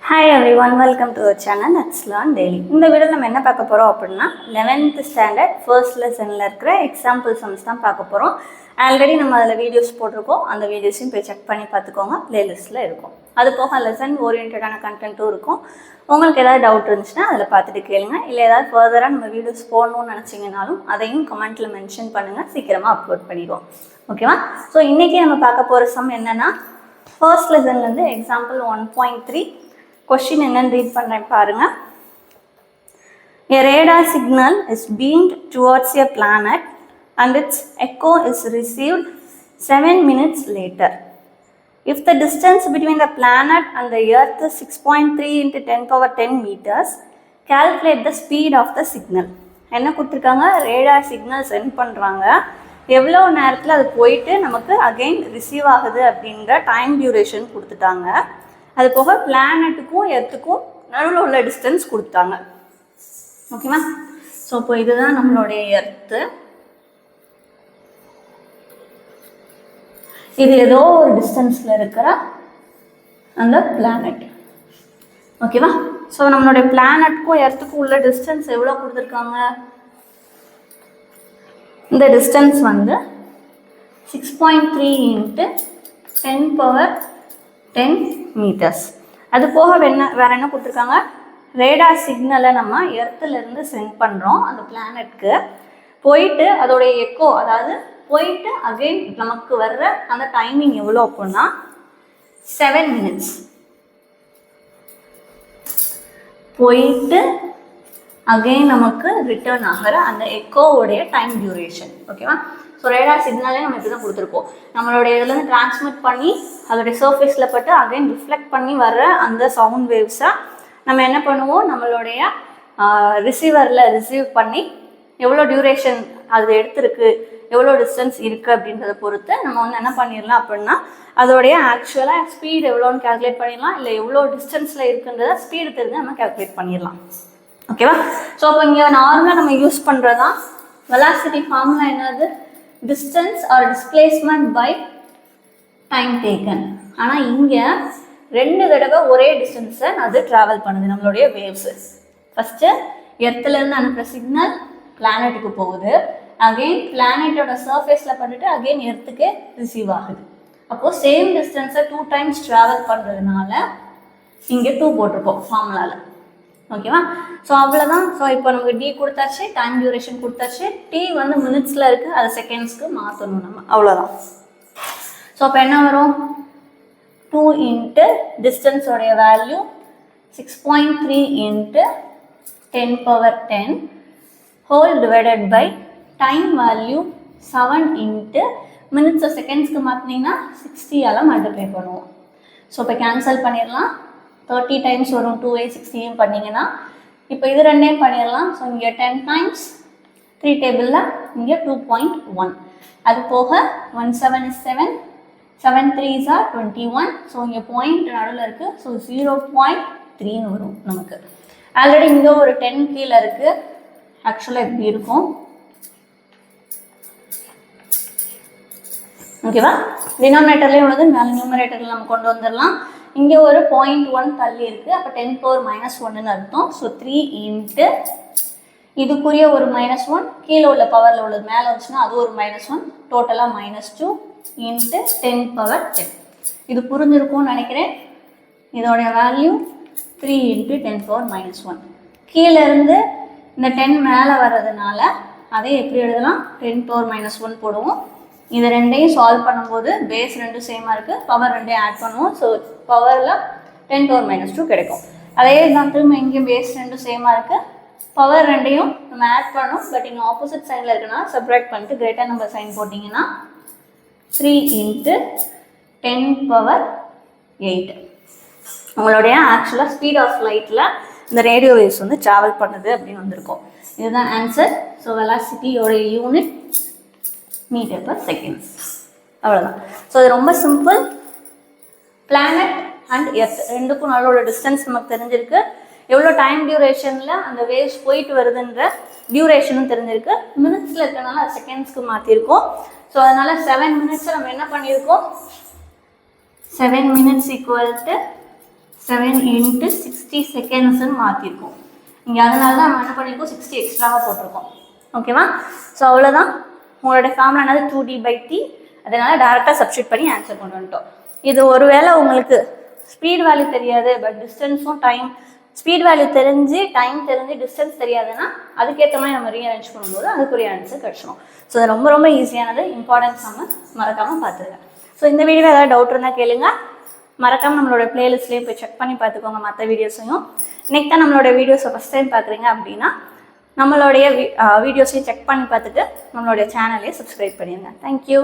Hi everyone, welcome to our channel Let's Learn Daily. இந்த வீடியோவில் நம்ம என்ன பார்க்க போகிறோம் அப்படின்னா 11th ஸ்டாண்டர்ட் ஃபர்ஸ்ட் லெசனில் இருக்கிற எக்ஸாம்பிள் சம்ஸ் தான் பார்க்க போகிறோம். ஆல்ரெடி நம்ம அதில் வீடியோஸ் போட்டிருக்கோம். அந்த வீடியோஸையும் போய் செக் பண்ணி பார்த்துக்கோங்க, ப்ளேலிஸ்ட்டில் இருக்கும். அது போக லெசன் ஓரியன்டான கண்டென்ட்டும் இருக்கும். உங்களுக்கு ஏதாவது டவுட் இருந்துச்சுன்னா அதில் பார்த்துட்டு கேளுங்க. இல்லை ஏதாவது ஃபர்தராக நம்ம வீடியோஸ் போடணும்னு நினச்சிங்கனாலும் அதையும் கமெண்ட்டில் மென்ஷன் பண்ணுங்கள், சீக்கிரமாக அப்லோட் பண்ணிடுவோம். ஓகேவா? ஸோ இன்றைக்கி நம்ம பார்க்க போகிற சம் என்னென்னா ஃபர்ஸ்ட் லெசன்லேருந்து எக்ஸாம்பிள் 1.3 question என்னன்னு ரீட் பண்ணுறேன் பாருங்க. A radar signal is beamed towards a planet and its echo is received 7 minutes later. If the distance between the planet and the earth is 6.3 into 10 power 10 meters, calculate the speed of the signal. என்ன கொடுத்துருக்காங்க? Radar signal send பண்ணுறாங்க. எவ்வளோ நேரத்தில் அது போயிட்டு நமக்கு again receive ஆகுது அப்படின்ற டைம் டியூரேஷன் கொடுத்துட்டாங்க. அது போக பிளானட்டுக்கும் எர்த்துக்கும் நடுவில் உள்ள டிஸ்டன்ஸ் கொடுத்தாங்க. ஓகேவா? ஸோ இப்போ இதுதான் நம்மளுடைய எர்த்து. இது ஏதோ ஒரு டிஸ்டன்ஸில் இருக்கிற அந்த பிளானட். ஓகேவா? ஸோ நம்மளுடைய பிளானட்டுக்கும் எர்த்துக்கும் உள்ள டிஸ்டன்ஸ் எவ்வளோ கொடுத்துருக்காங்க? இந்த டிஸ்டன்ஸ் வந்து 6.3 into 10 power 10 meters. அது போக வேற என்ன கொடுத்துருக்காங்க? ரேடார் சிக்னலை நம்ம எர்த்துலேருந்து சென்ட் பண்ணுறோம் அந்த பிளானட்க்கு. போயிட்டு அதோடைய எக்கோ, அதாவது போயிட்டு அகெயின் நமக்கு வர்ற அந்த டைமிங் எவ்வளோ அப்படின்னா 7 minutes. போயிட்டு அகெயின் நமக்கு ரிட்டர்ன் ஆகிற அந்த எக்கோவுடைய டைம் டியூரேஷன். ஓகேவா? ஸோ ரேடார் சிக்னலே நம்ம இப்படி தான் கொடுத்துருக்கோம். நம்மளுடைய இதுலேருந்து டிரான்ஸ்மிட் பண்ணி அதோடைய சர்ஃபேஸில் பட்டு அகைன் ரிஃப்ளெக்ட் பண்ணி வர்ற அந்த சவுண்ட் வேவ்ஸை நம்ம என்ன பண்ணுவோம், நம்மளுடைய ரிசீவரில் ரிசீவ் பண்ணி எவ்வளோ டியூரேஷன் அது எடுத்துருக்கு, எவ்வளோ டிஸ்டன்ஸ் இருக்குது அப்படின்றத பொறுத்து நம்ம வந்து என்ன பண்ணிடலாம் அப்படின்னா அதோடைய ஆக்சுவலாக ஸ்பீடு எவ்வளோன்னு கால்குலேட் பண்ணிடலாம். இல்லை எவ்வளோ டிஸ்டன்ஸில் இருக்குன்றத ஸ்பீடு தெரிஞ்சு நம்ம கால்குலேட் பண்ணிடலாம். ஓகேவா? ஸோ அப்போ இங்கே நார்மலாக நம்ம யூஸ் பண்ணுறதான் வெலாசிட்டி ஃபார்முலா என்னது? Distance or displacement by time taken. ஆனால் இங்கே 2 தடவை ஒரே டிஸ்டன்ஸை அது ட்ராவல் பண்ணுது நம்மளுடைய வேவ்ஸு. ஃபஸ்ட்டு எர்த்துலேருந்து அனுப்புகிற சிக்னல் பிளானட்டுக்கு போகுது. அகெயின் பிளானட்டோட சர்ஃபேஸில் பண்ணிட்டு அகெயின் எர்த்துக்கு ரிசீவ் ஆகுது. அப்போது சேம் டிஸ்டன்ஸை 2 times ட்ராவல் பண்ணுறதுனால இங்கே 2 போட்டிருக்கோம் ஃபார்முலாவில். ஓகேவா? ஸோ அவ்வளோதான். ஸோ இப்போ நமக்கு டி கொடுத்தாச்சு, டைம் டியூரேஷன் கொடுத்தாச்சு. டி வந்து மினிட்ஸில் இருக்குது, அது செகண்ட்ஸ்க்கு மாற்றணும் நம்ம, அவ்வளோதான். ஸோ அப்போ என்ன வரும்? 2 into டிஸ்டன்ஸோடைய value 6.3 into 10 power 10 whole divided by time value 7 into மினிட்ஸை செகண்ட்ஸ்க்கு மாற்றினீங்கன்னா 60ஆல் மல்டிப்ளை பண்ணுவோம். ஸோ இப்போ கேன்சல் பண்ணிடலாம். 30 times வரும், 2 60 பண்ணிங்கன்னா. இப்போ இது ரெண்டையும் பண்ணிடலாம். ஸோ இங்கே 10 times 3 டேபிளில் இங்கே 2.1. அது போக 1 7 is 7, 7 3s are 21. ஸோ இங்கே பாயிண்ட் நடுவில் இருக்குது. ஸோ 0.3 வரும் நமக்கு. ஆல்ரெடி இங்கே ஒரு 10 கீழே இருக்குது. ஆக்சுவலாக எப்படி இருக்கும்? ஓகேவா? டினாமினேட்டர்லேயே உள்ளது மேலே நியூமரேட்டரில் நம்ம கொண்டு வந்துடலாம். இங்கே ஒரு 0.1 தள்ளி இருக்குது. அப்போ 10 power -1ன்னு அர்த்தம். ஸோ 3 into இதுக்குரிய ஒரு -1, கீழே உள்ள பவரில் உள்ளது மேலே வந்துச்சுன்னா அது ஒரு -1, டோட்டலாக -2 into 10 power 10. இது புரிஞ்சிருக்கும்னு நினைக்கிறேன். இதோடைய வேல்யூ 3 into 10 power -1. கீழே இருந்து இந்த 10 மேலே வர்றதுனால அதே எப்படி எழுதலாம்? 10 power -1 போடுவோம். இது ரெண்டையும் சால்வ் பண்ணும்போது பேஸ் 2 சேமாக இருக்குது, பவர் 2 ஆட் பண்ணுவோம். ஸோ பவரில் 10 power -2 கிடைக்கும். அதே தான் திரும்ப இங்கேயும் பேஸ் 2 சேமாக இருக்குது, பவர் 2ஐயும் நம்ம ஆட் பண்ணோம். பட் இங்கே ஆப்போசிட் சைனில் இருக்குன்னா சப்ராக்ட் பண்ணிட்டு கிரேட்டர் நம்பர் சைன் போட்டிங்கன்னா 3 into 10 power 8 உங்களுடைய ஆக்சுவலாக ஸ்பீட் ஆஃப் லைட்டில் இந்த ரேடியோ வேவ்ஸ் வந்து ட்ராவல் பண்ணுது அப்படின்னு வந்திருக்கும். இதுதான் ஆன்சர். ஸோ வெலாசிட்டியோடைய யூனிட் மீட்டர் per செகண்ட்ஸ். அவ்வளோதான். ஸோ அது ரொம்ப சிம்பிள். பிளானட் அண்ட் எர்த் ரெண்டுக்கும் நல்ல டிஸ்டன்ஸ் நமக்கு தெரிஞ்சிருக்கு. எவ்வளோ டைம் டியூரேஷனில் அந்த வேவ்ஸ் போயிட்டு வருதுன்ற டியூரேஷனும் தெரிஞ்சிருக்கு. மினிட்ஸில் இருக்கிறனால அது செகண்ட்ஸ்க்கு மாற்றிருக்கோம். ஸோ அதனால் 7 minutes நம்ம என்ன பண்ணியிருக்கோம்? 7 minutes equal to 7 × 60 செகண்ட்ஸ்ன்னு மாற்றிருக்கோம் இங்கே. அதனால தான் நம்ம என்ன பண்ணியிருக்கோம் 60 எக்ஸ்ட்ராவாக போட்டிருக்கோம். ஓகேவா? ஸோ அவ்வளோதான். உங்களோட ஃபார்முலா என்னது 2D/t. அதனால் டேரெக்டாக சப்ஸ்டியூட் பண்ணி ஆன்சர் கொண்டு வந்துட்டோம். இது ஒருவேளை உங்களுக்கு ஸ்பீட் வேல்யூ தெரியாது, பட் டிஸ்டன்ஸும் டைம், ஸ்பீட் வேல்யூ தெரிஞ்சு டைம் தெரிஞ்சு டிஸ்டன்ஸ் தெரியாதுன்னா அதுக்கேற்ற மாதிரி நம்ம ரீஅரேஞ்ச் பண்ணும்போது அதுக்குரிய ஆன்சர் கிடச்சிடும். ஸோ அது ரொம்ப ரொம்ப ஈஸியானது. இம்பார்ட்டன்ஸ் நம்ம மறக்காமல் பார்த்துருங்க. ஸோ இந்த வீடியோவில் ஏதாவது டவுட் இருந்தால் கேளுங்க. மறக்காமல் நம்மளோட பிளேலிஸ்ட்லேயும் போய் செக் பண்ணி பார்த்துக்கோங்க மற்ற வீடியோஸையும். இன்னைக்கு தான் நம்மளோட வீடியோஸை ஃபஸ்ட் டைம் பார்க்குறீங்க அப்படின்னா நம்மளுடைய வீடியோஸையும் செக் பண்ணி பார்த்துட்டு நம்மளுடைய சேனலையும் சப்ஸ்கிரைப் பண்ணிடுங்க. தேங்க்யூ.